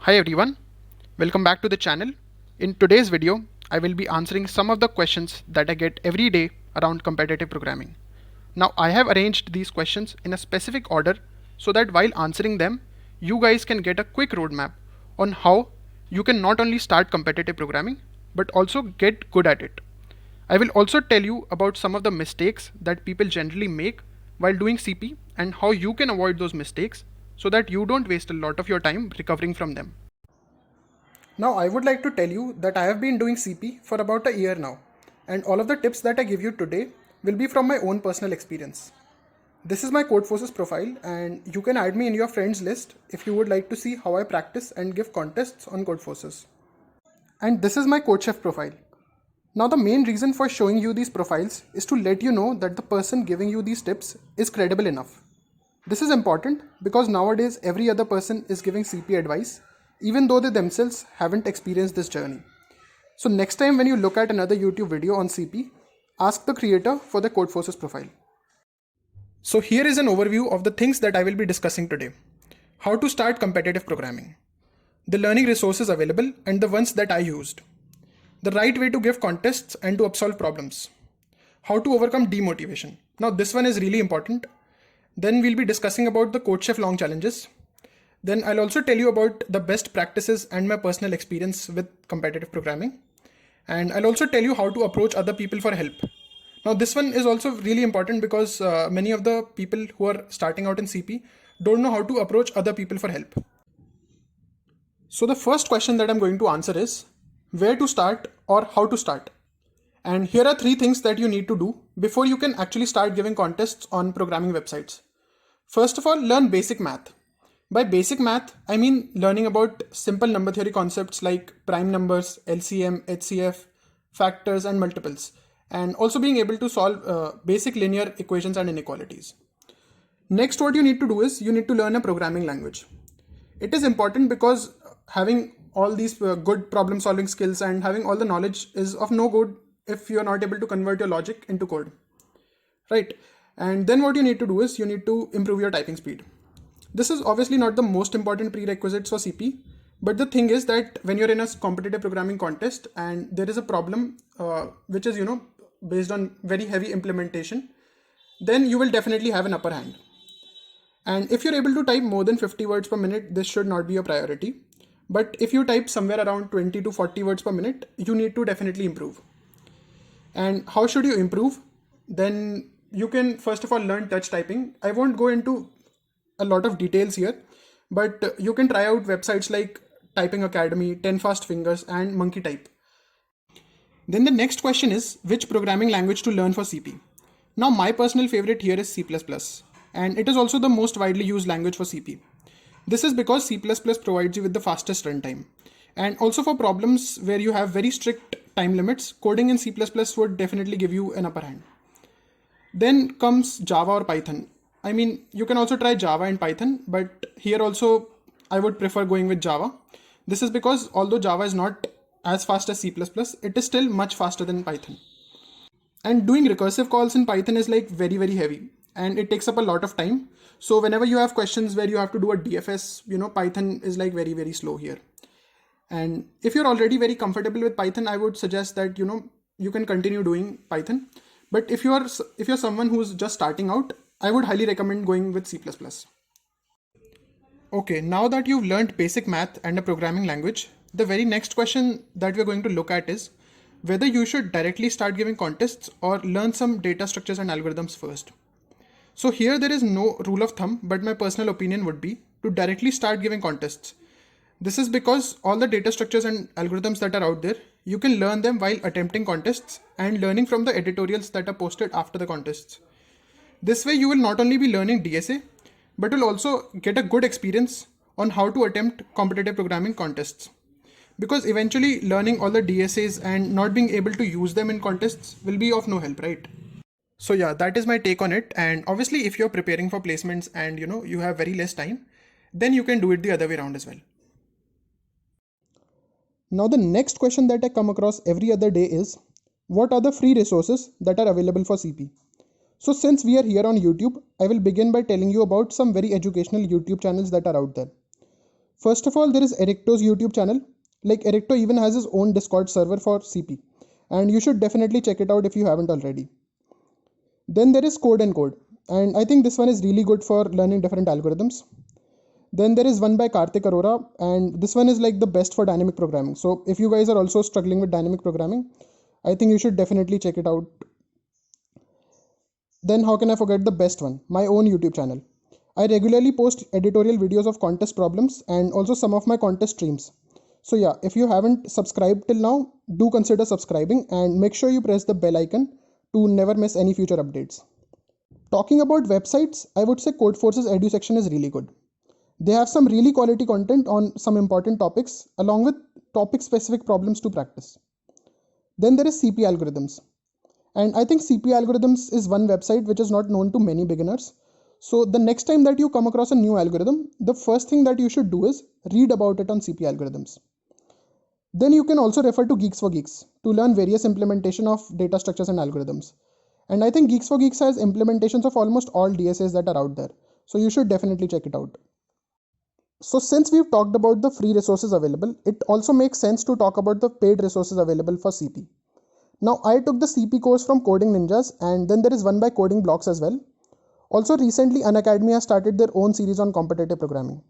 Hi everyone, welcome back to the channel. In today's video, I will be answering some of the questions that I get every day around competitive programming. Now I have arranged these questions in a specific order so that while answering them, you guys can get a quick roadmap on how you can not only start competitive programming but also get good at it. I will also tell you about some of the mistakes that people generally make while doing CP and how you can avoid those mistakes so that you don't waste a lot of your time recovering from them. Now, I would like to tell you that I have been doing CP for about a year now, and all of the tips that I give you today will be from my own personal experience. This is my Codeforces profile, and you can add me in your friends list if you would like to see how I practice and give contests on Codeforces. And this is my CodeChef profile. Now, the main reason for showing you these profiles is to let you know that the person giving you these tips is credible enough. This is important because nowadays every other person is giving CP advice, even though they themselves haven't experienced this journey. So next time when you look at another YouTube video on CP, ask the creator for the Codeforces profile. So here is an overview of the things that I will be discussing today. How to start competitive programming, the learning resources available and the ones that I used, the right way to give contests and to upsolve problems, how to overcome demotivation. Now this one is really important. Then we'll be discussing about the CodeChef long challenges. Then I'll also tell you about the best practices and my personal experience with competitive programming. And I'll also tell you how to approach other people for help. Now this one is also really important because many of the people who are starting out in CP don't know how to approach other people for help. So the first question that I'm going to answer is where to start or how to start. And here are 3 things that you need to do before you can actually start giving contests on programming websites. First of all, learn basic math. By basic math, I mean learning about simple number theory concepts like prime numbers, LCM, HCF, factors and multiples, and also being able to solve basic linear equations and inequalities. Next, what you need to do is you need to learn a programming language. It is important because having all these good problem solving skills and having all the knowledge is of no good if you are not able to convert your logic into code, right? And then what you need to do is you need to improve your typing speed. This is obviously not the most important prerequisites for CP, but the thing is that when you're in a competitive programming contest and there is a problem which is based on very heavy implementation, then you will definitely have an upper hand. And if you're able to type more than 50 words per minute, this should not be a priority. But if you type somewhere around 20 to 40 words per minute, you need to definitely improve. And how should you improve? Then you can first of all learn touch typing. I won't go into a lot of details here, but you can try out websites like Typing Academy, 10 Fast Fingers and Monkey Type. Then the next question is which programming language to learn for CP. Now my personal favorite here is C++, and it is also the most widely used language for CP. This is because C++ provides you with the fastest runtime. And also for problems where you have very strict time limits, coding in C++ would definitely give you an upper hand. Then comes Java or Python. I mean, you can also try Java and Python, but here also I would prefer going with Java. This is because although Java is not as fast as C++, it is still much faster than Python. And doing recursive calls in Python is like very, very heavy and it takes up a lot of time. So whenever you have questions where you have to do a DFS, Python is like very, very slow here. And if you're already very comfortable with Python, I would suggest that, you can continue doing Python. But if you're someone who's just starting out, I would highly recommend going with C++. Okay, now that you've learned basic math and a programming language, the very next question that we're going to look at is whether you should directly start giving contests or learn some data structures and algorithms first. So here there is no rule of thumb, but my personal opinion would be to directly start giving contests. This is because all the data structures and algorithms that are out there, you can learn them while attempting contests and learning from the editorials that are posted after the contests. This way you will not only be learning DSA, but will also get a good experience on how to attempt competitive programming contests. Because eventually learning all the DSAs and not being able to use them in contests will be of no help, right? So yeah, that is my take on it. And obviously if you're preparing for placements and you have very less time, then you can do it the other way around as well. Now the next question that I come across every other day is, what are the free resources that are available for CP? So since we are here on YouTube, I will begin by telling you about some very educational YouTube channels that are out there. First of all, there is Erecto's YouTube channel. Like Erecto even has his own Discord server for CP, and you should definitely check it out if you haven't already. Then there is Code and Code, and I think this one is really good for learning different algorithms. Then there is one by Karthik Arora, and this one is like the best for dynamic programming. So if you guys are also struggling with dynamic programming, I think you should definitely check it out. Then how can I forget the best one, my own YouTube channel. I regularly post editorial videos of contest problems and also some of my contest streams. So yeah, if you haven't subscribed till now, do consider subscribing and make sure you press the bell icon to never miss any future updates. Talking about websites, I would say Codeforce's edu section is really good. They have some really quality content on some important topics along with topic specific problems to practice. Then there is CP Algorithms. And I think CP Algorithms is one website which is not known to many beginners. So the next time that you come across a new algorithm, the first thing that you should do is read about it on CP Algorithms. Then you can also refer to Geeks for Geeks to learn various implementation of data structures and algorithms. And I think Geeks for Geeks has implementations of almost all DSAs that are out there. So you should definitely check it out. So since we've talked about the free resources available, it also makes sense to talk about the paid resources available for CP. Now I took the CP course from Coding Ninjas, and then there is one by Coding Blocks as well. Also recently Unacademy has started their own series on competitive programming.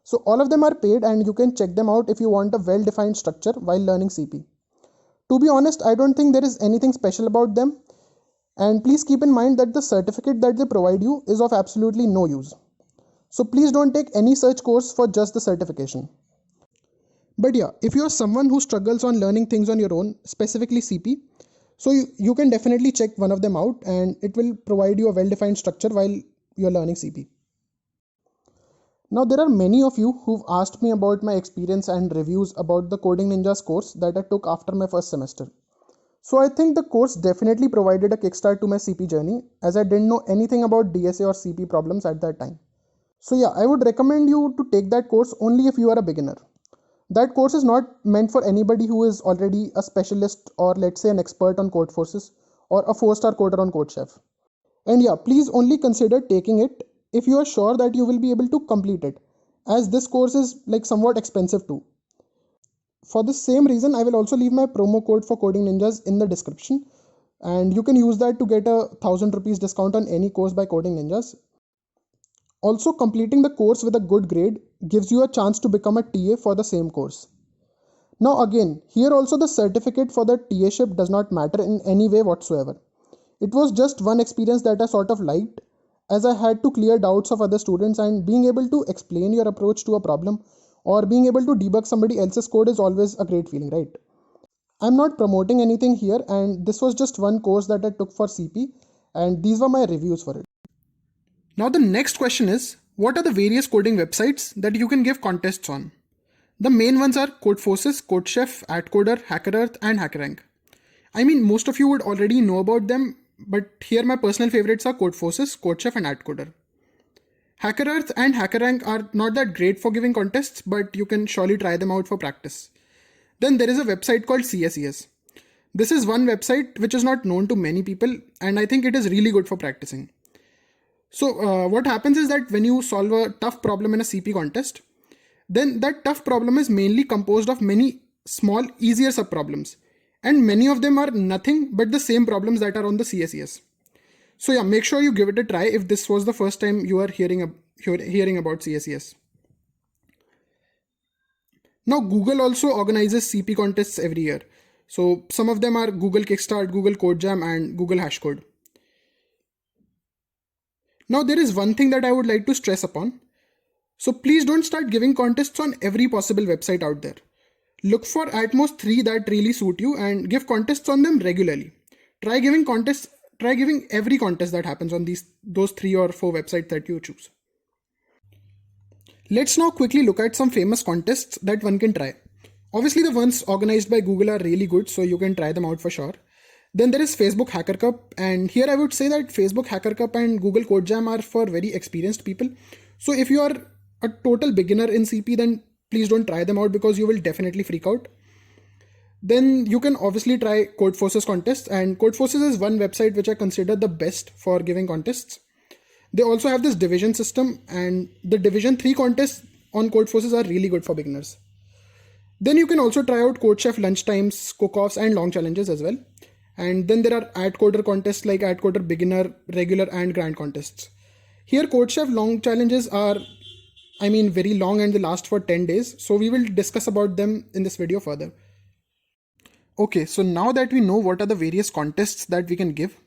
So all of them are paid and you can check them out if you want a well-defined structure while learning CP. To be honest, I don't think there is anything special about them, and please keep in mind that the certificate that they provide you is of absolutely no use. So please don't take any such course for just the certification. But yeah, if you are someone who struggles on learning things on your own, specifically CP, so you can definitely check one of them out and it will provide you a well-defined structure while you're learning CP. Now there are many of you who've asked me about my experience and reviews about the Coding Ninjas course that I took after my first semester. So I think the course definitely provided a kickstart to my CP journey, as I didn't know anything about DSA or CP problems at that time. So yeah, I would recommend you to take that course only if you are a beginner. That course is not meant for anybody who is already a specialist or let's say an expert on Codeforces or a 4-star coder on CodeChef. And yeah, please only consider taking it if you are sure that you will be able to complete it, as this course is like somewhat expensive too. For the same reason, I will also leave my promo code for Coding Ninjas in the description, and you can use that to get a 1000 rupees discount on any course by Coding Ninjas. Also, completing the course with a good grade gives you a chance to become a TA for the same course. Now again, here also the certificate for the TA-ship does not matter in any way whatsoever. It was just one experience that I sort of liked, as I had to clear doubts of other students, and being able to explain your approach to a problem or being able to debug somebody else's code is always a great feeling, right? I'm not promoting anything here, and this was just one course that I took for CP, and these were my reviews for it. Now the next question is, what are the various coding websites that you can give contests on? The main ones are Codeforces, CodeChef, AtCoder, HackerEarth and HackerRank. I mean, most of you would already know about them, but here my personal favorites are Codeforces, CodeChef and AtCoder. HackerEarth and HackerRank are not that great for giving contests, but you can surely try them out for practice. Then there is a website called CSES. This is one website which is not known to many people, and I think it is really good for practicing. So what happens is that when you solve a tough problem in a CP contest, then that tough problem is mainly composed of many small, easier subproblems. And many of them are nothing but the same problems that are on the CSES. So yeah, make sure you give it a try if this was the first time you are hearing about CSES. Now Google also organizes CP contests every year. So some of them are Google Kickstart, Google CodeJam and Google Hashcode. Now there is one thing that I would like to stress upon. So please don't start giving contests on every possible website out there. Look for at most 3 that really suit you and give contests on them regularly. Try giving every contest that happens on those 3 or 4 websites that you choose. Let's now quickly look at some famous contests that one can try. Obviously the ones organized by Google are really good, so you can try them out for sure. Then there is Facebook Hacker Cup, and here I would say that Facebook Hacker Cup and Google CodeJam are for very experienced people. So if you are a total beginner in CP, then please don't try them out because you will definitely freak out. Then you can obviously try Codeforces contests, and Codeforces is one website which I consider the best for giving contests. They also have this division system, and the division 3 contests on Codeforces are really good for beginners. Then you can also try out CodeChef lunchtimes, cook-offs, and long challenges as well. And then there are AdCoder contests like AdCoder Beginner, Regular, and Grand contests. Here, CodeChef long challenges are, very long and they last for 10 days. So we will discuss about them in this video further. Okay, so now that we know what are the various contests that we can give,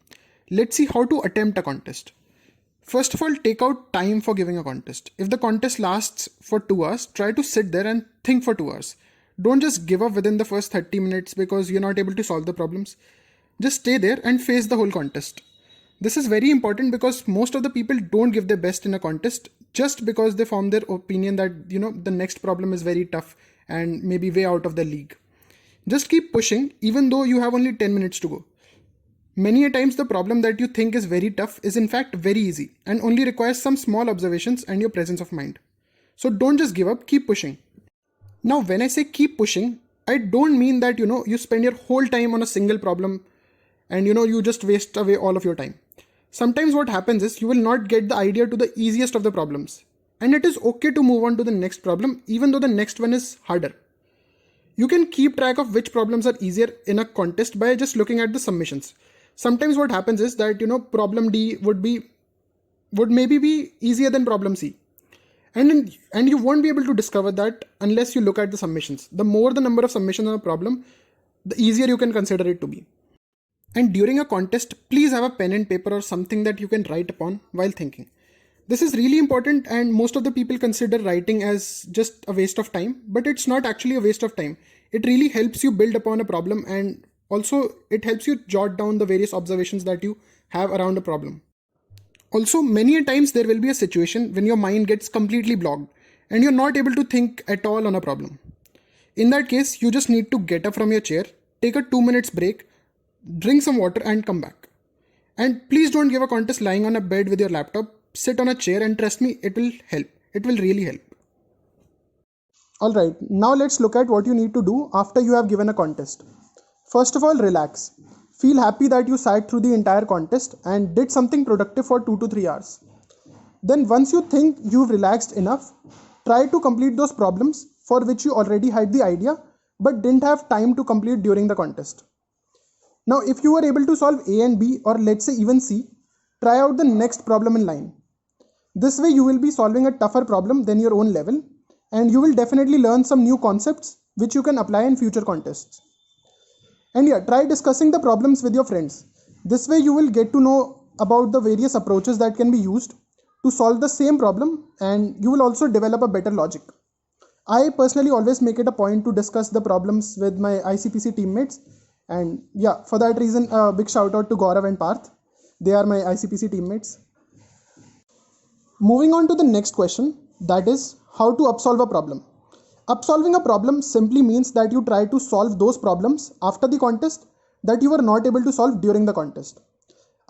let's see how to attempt a contest. First of all, take out time for giving a contest. If the contest lasts for 2 hours, try to sit there and think for 2 hours. Don't just give up within the first 30 minutes because you're not able to solve the problems. Just stay there and face the whole contest. This is very important because most of the people don't give their best in a contest just because they form their opinion that, the next problem is very tough and maybe way out of the league. Just keep pushing even though you have only 10 minutes to go. Many a times the problem that you think is very tough is in fact very easy and only requires some small observations and your presence of mind. So don't just give up, keep pushing. Now when I say keep pushing, I don't mean that you spend your whole time on a single problem and you just waste away all of your time. Sometimes what happens is you will not get the idea to the easiest of the problems, and it is okay to move on to the next problem even though the next one is harder. You can keep track of which problems are easier in a contest by just looking at the submissions. Sometimes what happens is that problem D would maybe be easier than problem C. And you won't be able to discover that unless you look at the submissions. The more the number of submissions on a problem, the easier you can consider it to be. And during a contest, please have a pen and paper or something that you can write upon while thinking. This is really important, and most of the people consider writing as just a waste of time, but it's not actually a waste of time. It really helps you build upon a problem, and also it helps you jot down the various observations that you have around a problem. Also, many a times there will be a situation when your mind gets completely blocked and you're not able to think at all on a problem. In that case, you just need to get up from your chair, take a 2 minutes break, drink some water and come back. And please don't give a contest lying on a bed with your laptop. Sit on a chair and trust me, it will help. It will really help. Alright, now let's look at what you need to do after you have given a contest. First of all, relax. Feel happy that you sat through the entire contest and did something productive for 2 to 3 hours. Then once you think you've relaxed enough, try to complete those problems for which you already had the idea but didn't have time to complete during the contest. Now if you were able to solve A and B, or let's say even C, try out the next problem in line. This way you will be solving a tougher problem than your own level, and you will definitely learn some new concepts which you can apply in future contests. And yeah, try discussing the problems with your friends. This way you will get to know about the various approaches that can be used to solve the same problem, and you will also develop a better logic. I personally always make it a point to discuss the problems with my ICPC teammates, and yeah, for that reason a big shout out to Gaurav and Parth. They are my ICPC teammates. Moving on to the next question, that is how to upsolve a problem. Upsolving a problem simply means that you try to solve those problems after the contest that you were not able to solve during the contest.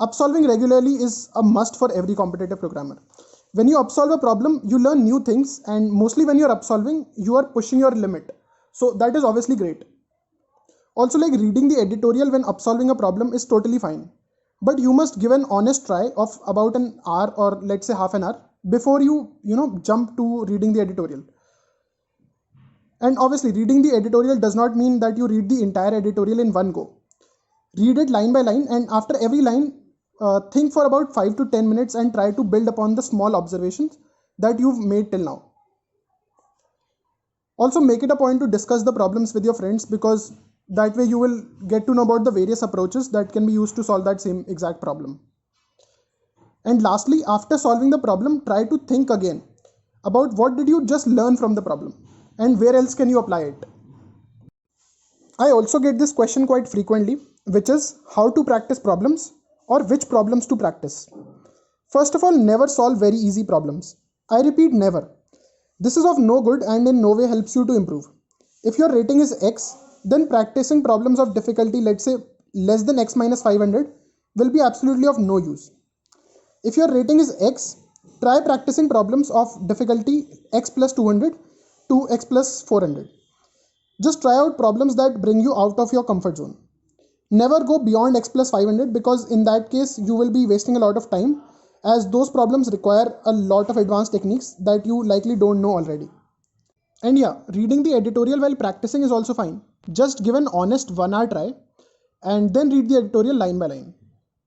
Upsolving regularly is a must for every competitive programmer. When you upsolve a problem, you learn new things, and mostly when you're upsolving, you are pushing your limit. So that is obviously great. Also, like reading the editorial when upsolving a problem is totally fine. But you must give an honest try of about an hour, or let's say half an hour, before you jump to reading the editorial. And obviously reading the editorial does not mean that you read the entire editorial in one go. Read it line by line, and after every line, think for about 5 to 10 minutes and try to build upon the small observations that you've made till now. Also make it a point to discuss the problems with your friends, because that way you will get to know about the various approaches that can be used to solve that same exact problem. And lastly, after solving the problem, try to think again about what did you just learn from the problem and where else can you apply it. I also get this question quite frequently, which is how to practice problems or which problems to practice. First of all, never solve very easy problems. I repeat, never. This is of no good and in no way helps you to improve. If your rating is X, then practicing problems of difficulty, let's say less than X minus 500, will be absolutely of no use. If your rating is X, try practicing problems of difficulty X plus 200 to X plus 400. Just try out problems that bring you out of your comfort zone. Never go beyond X plus 500, because in that case you will be wasting a lot of time, as those problems require a lot of advanced techniques that you likely don't know already. And yeah, reading the editorial while practicing is also fine. Just give an honest 1 hour try and then read the editorial line by line.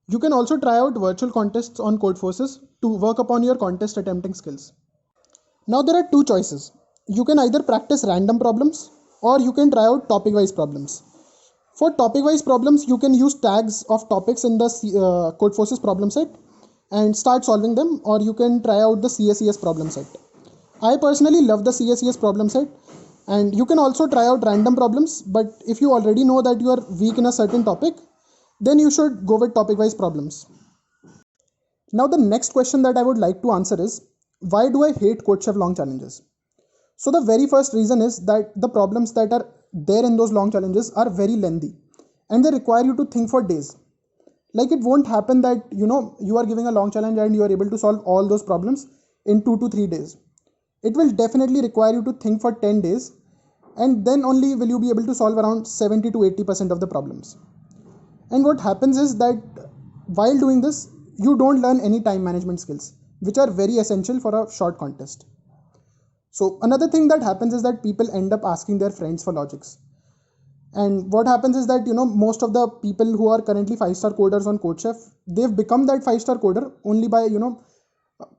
You can also try out virtual contests on Codeforces to work upon your contest attempting skills. Now there are two choices. You can either practice random problems or you can try out topic wise problems. For topic wise problems, you can use tags of topics in the Codeforces problem set and start solving them, or you can try out the CSES problem set. I personally love the CSES problem set, and you can also try out random problems, but if you already know that you are weak in a certain topic, then you should go with topic wise problems. Now the next question that I would like to answer is, why do I hate CodeChef long challenges? So the very first reason is that the problems that are there in those long challenges are very lengthy and they require you to think for days. Like it won't happen that you are giving a long challenge and you are able to solve all those problems in 2 to 3 days. It will definitely require you to think for 10 days, and then only will you be able to solve around 70 to 80% of the problems. And what happens is that while doing this, you don't learn any time management skills, which are very essential for a short contest. So another thing that happens is that people end up asking their friends for logics. And what happens is that most of the people who are currently 5-star coders on CodeChef, they've become that 5-star coder only by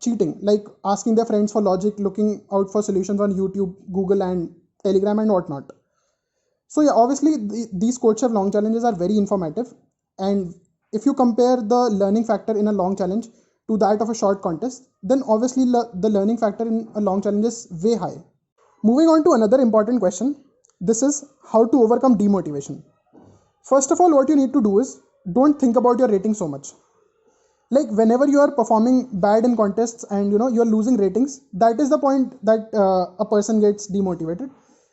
cheating, like asking their friends for logic, looking out for solutions on YouTube, Google and Telegram and whatnot. So yeah, obviously these CodeChef long challenges are very informative, and if you compare the learning factor in a long challenge to that of a short contest, then obviously the learning factor in a long challenge is way high. Moving on to another important question. This is how to overcome demotivation. First of all, what you need to do is don't think about your rating so much. Like whenever you are performing bad in contests and you are losing ratings, that is the point that a person gets demotivated,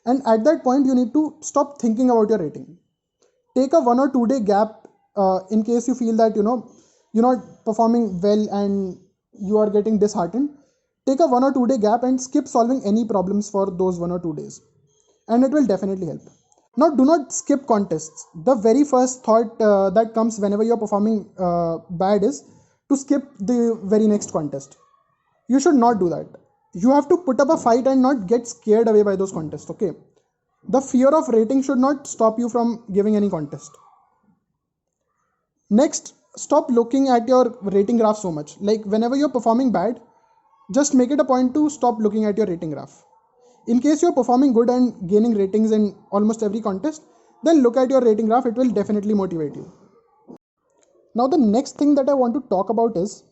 and at that point you need to stop thinking about your rating. Take a 1 or 2 day gap in case you feel that you're not performing well and you are getting disheartened. Take a 1 or 2 day gap and skip solving any problems for those 1 or 2 days, and it will definitely help. Now do not skip contests. The very first thought that comes whenever you're performing bad is to skip the very next contest. You should not do that. You have to put up a fight and not get scared away by those contests, okay? The fear of rating should not stop you from giving any contest. Next, stop looking at your rating graph so much. Like whenever you're performing bad, just make it a point to stop looking at your rating graph. In case you're performing good and gaining ratings in almost every contest, then look at your rating graph, it will definitely motivate you. Now the next thing that I want to talk about is,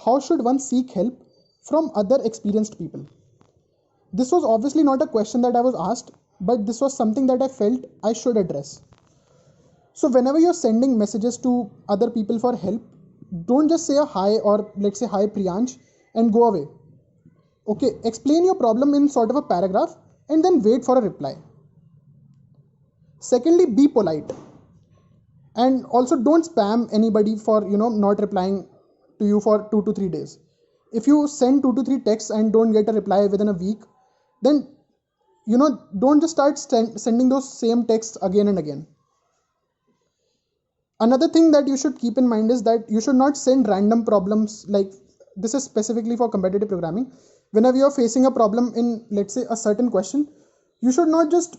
how should one seek help from other experienced people? This was obviously not a question that I was asked, but this was something that I felt I should address. So whenever you're sending messages to other people for help, don't just say a hi, or let's say hi Priyansh, and go away. Okay, explain your problem in sort of a paragraph and then wait for a reply. Secondly, be polite. And also don't spam anybody for not replying to you for 2 to 3 days. If you send 2 to 3 texts and don't get a reply within a week, then don't just start sending those same texts again and again. Another thing that you should keep in mind is that you should not send random problems. Like this is specifically for competitive programming. Whenever you're facing a problem in, let's say, a certain question, you should not just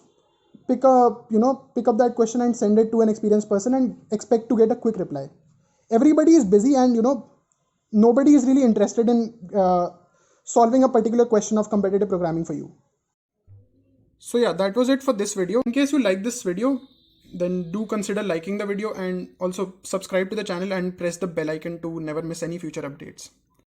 pick up that question and send it to an experienced person and expect to get a quick reply. Everybody is busy and nobody is really interested in solving a particular question of competitive programming for you. So yeah, that was it for this video. In case you like this video, then do consider liking the video and also subscribe to the channel and press the bell icon to never miss any future updates.